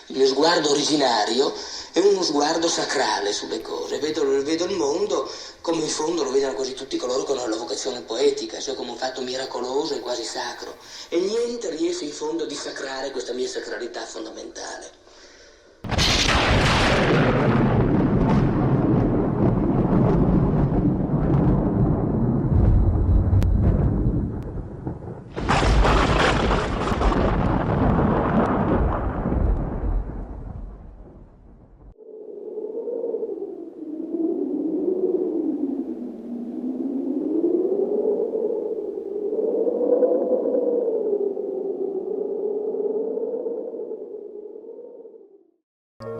Il mio sguardo originario è uno sguardo sacrale sulle cose. Vedo il mondo come in fondo lo vedono quasi tutti coloro che hanno la vocazione poetica, cioè come un fatto miracoloso e quasi sacro. E niente riesce in fondo a dissacrare questa mia sacralità fondamentale.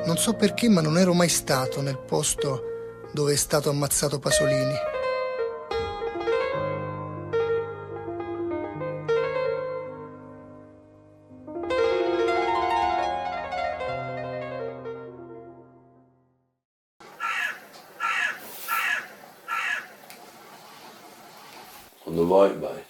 Non so perché, ma non ero mai stato nel posto dove è stato ammazzato Pasolini. Quando vuoi, vai.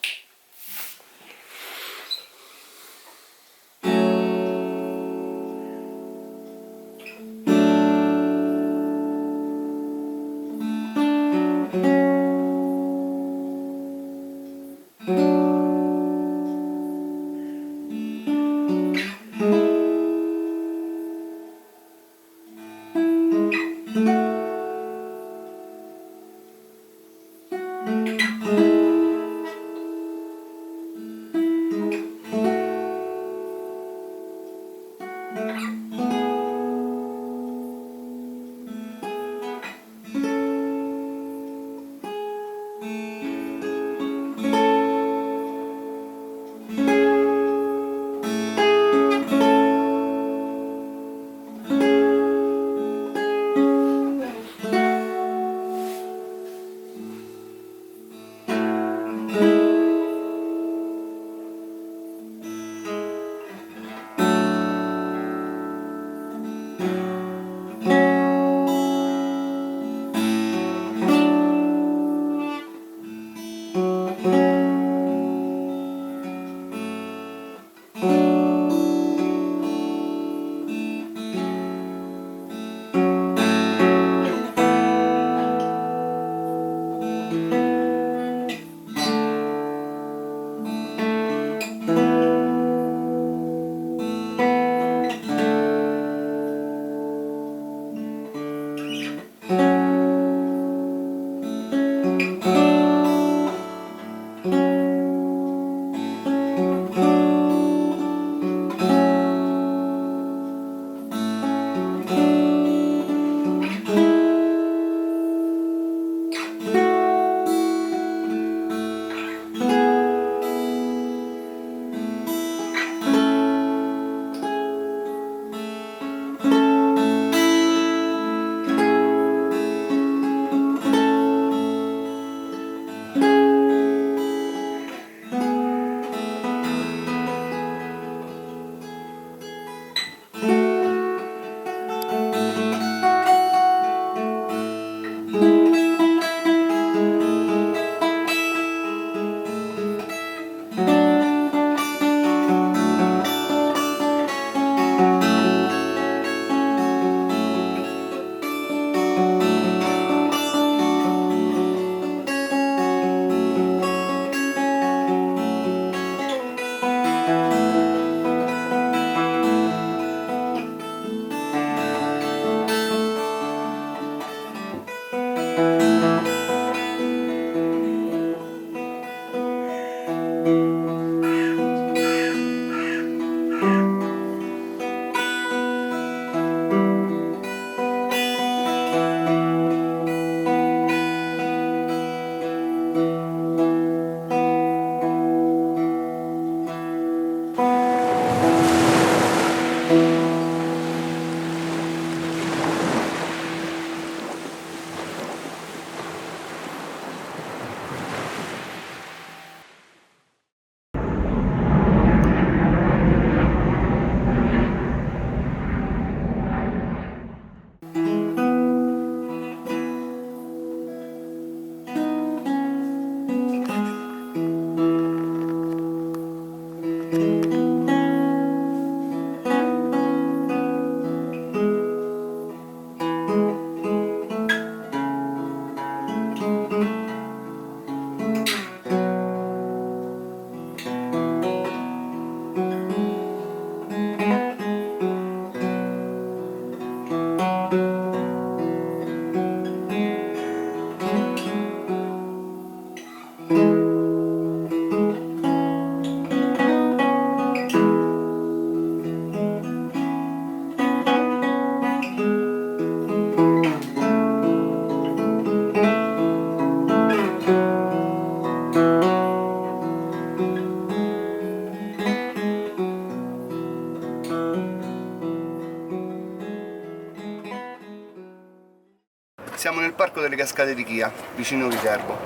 Siamo nel Parco delle Cascate di Chia, vicino Viterbo.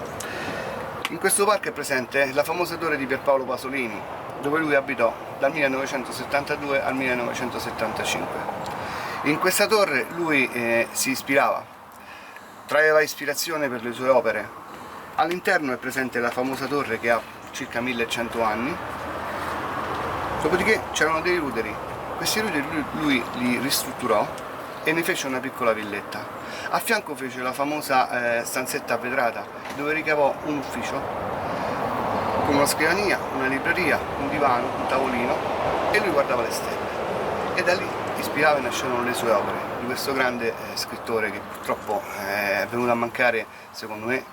In questo parco è presente la famosa torre di Pierpaolo Pasolini, dove lui abitò dal 1972 al 1975. In questa torre lui si ispirava, traeva ispirazione per le sue opere. All'interno è presente la famosa torre che ha circa 1100 anni. Dopodiché c'erano dei ruderi. Questi ruderi lui li ristrutturò e ne fece una piccola villetta. A fianco fece la famosa stanzetta vetrata, dove ricavò un ufficio con una scrivania, una libreria, un divano, un tavolino, e lui guardava le stelle. E da lì ispirava e nascevano le sue opere, di questo grande scrittore che purtroppo è venuto a mancare, secondo me,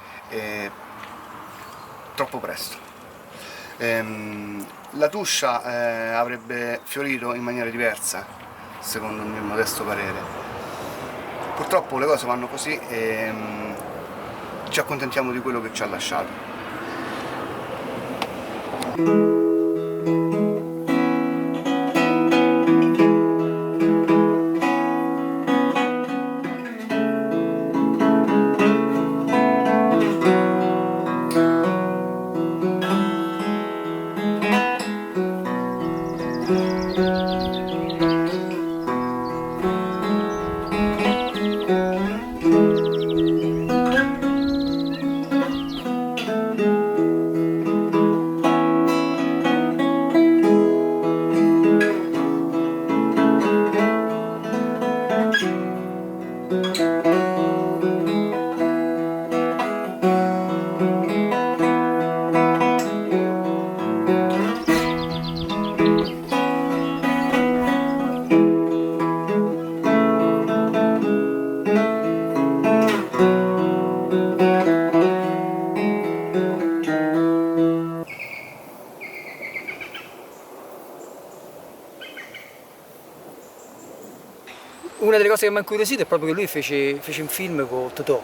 troppo presto. La Tuscia avrebbe fiorito in maniera diversa, secondo il mio modesto parere. Purtroppo le cose vanno così e ci accontentiamo di quello che ci ha lasciato. Una delle cose che mi ha incuriosito è proprio che lui fece un film con Totò,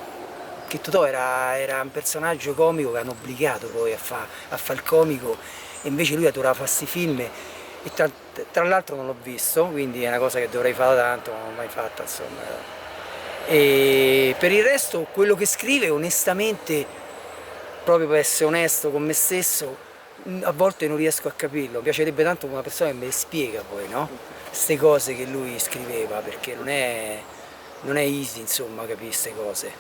che Totò era un personaggio comico che hanno obbligato poi a fare il comico, e invece lui adorava fare questi film, e tra l'altro non l'ho visto, quindi è una cosa che dovrei fare da tanto, non l'ho mai fatta, insomma. E per il resto quello che scrive, onestamente, proprio per essere onesto con me stesso, a volte non riesco a capirlo. Mi piacerebbe tanto una persona che me le spiega poi, no? Queste cose che lui scriveva, perché non è easy, insomma, capire queste cose.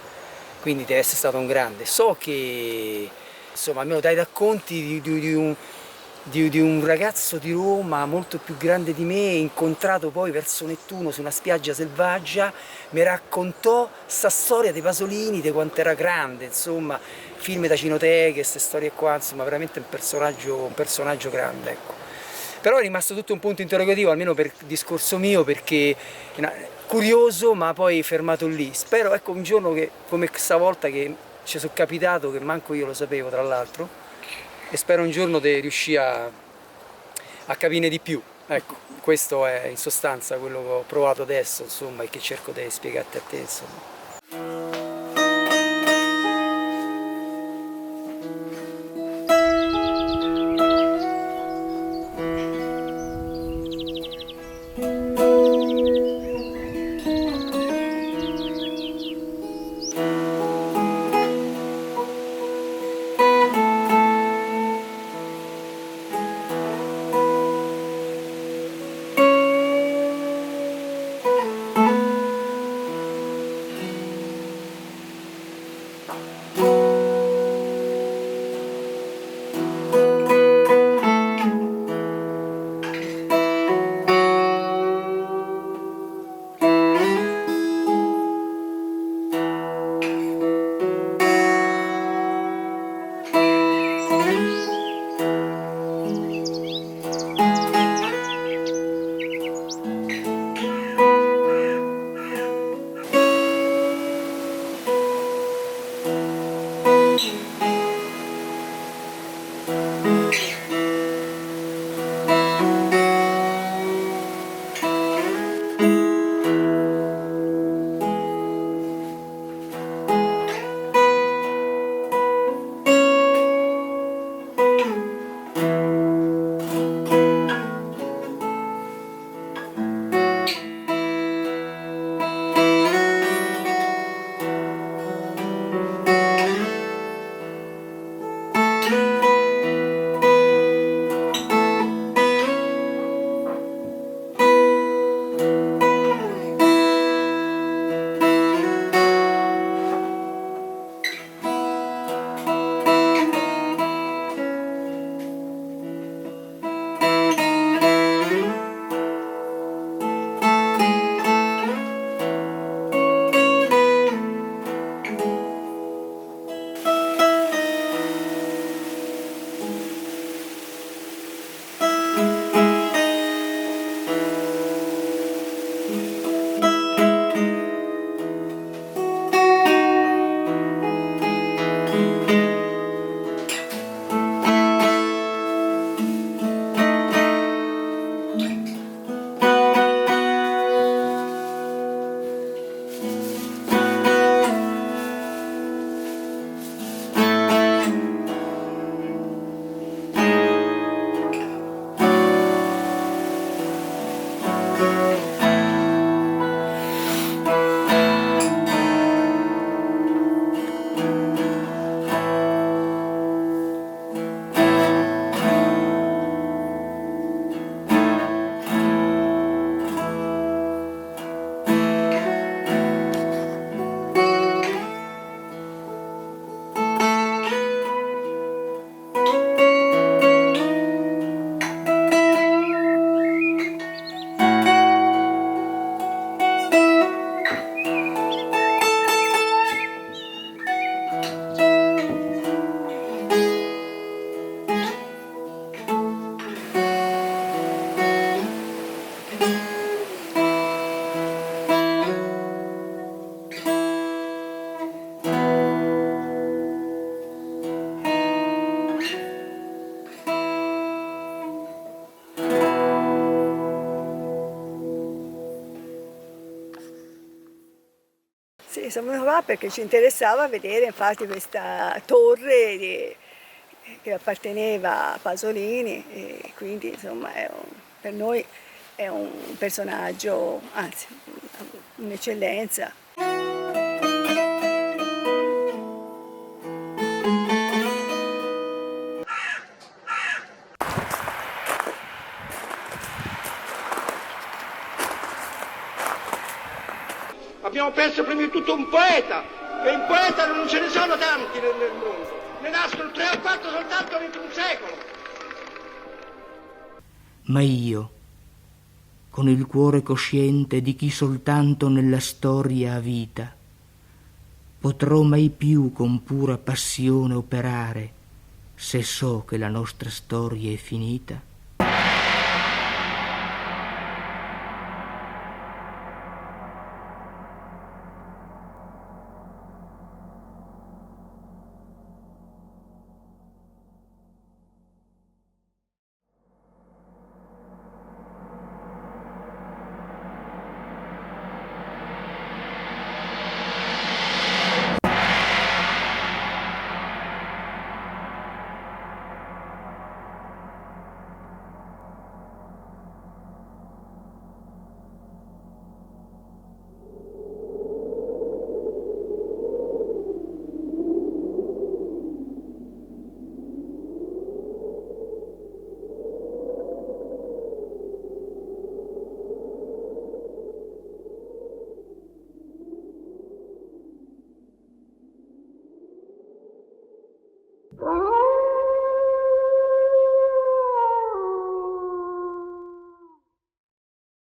Quindi deve essere stato un grande. So che, insomma, almeno dai racconti di un ragazzo di Roma molto più grande di me, incontrato poi verso Nettuno su una spiaggia selvaggia, mi raccontò sta storia dei Pasolini, di quanto era grande, insomma, film da cinoteche, queste storie qua, insomma, veramente un personaggio grande, ecco. Però è rimasto tutto un punto interrogativo, almeno per il discorso mio, perché curioso, ma poi fermato lì. Spero, ecco, un giorno che, come stavolta, che ci sono capitato, che manco io lo sapevo tra l'altro, e spero un giorno di riuscire a capire di più. Ecco, questo è in sostanza quello che ho provato adesso, insomma, e che cerco di spiegarti a te, insomma. Sì, siamo venuti qua perché ci interessava vedere infatti questa torre che apparteneva a Pasolini e quindi insomma per noi è un personaggio, anzi un'eccellenza. Abbiamo perso prima di tutto un poeta, e un poeta non ce ne sono tanti nel mondo, ne nascono 3 o 4 soltanto in un secolo. Ma io, con il cuore cosciente di chi soltanto nella storia ha vita, potrò mai più con pura passione operare, se so che la nostra storia è finita?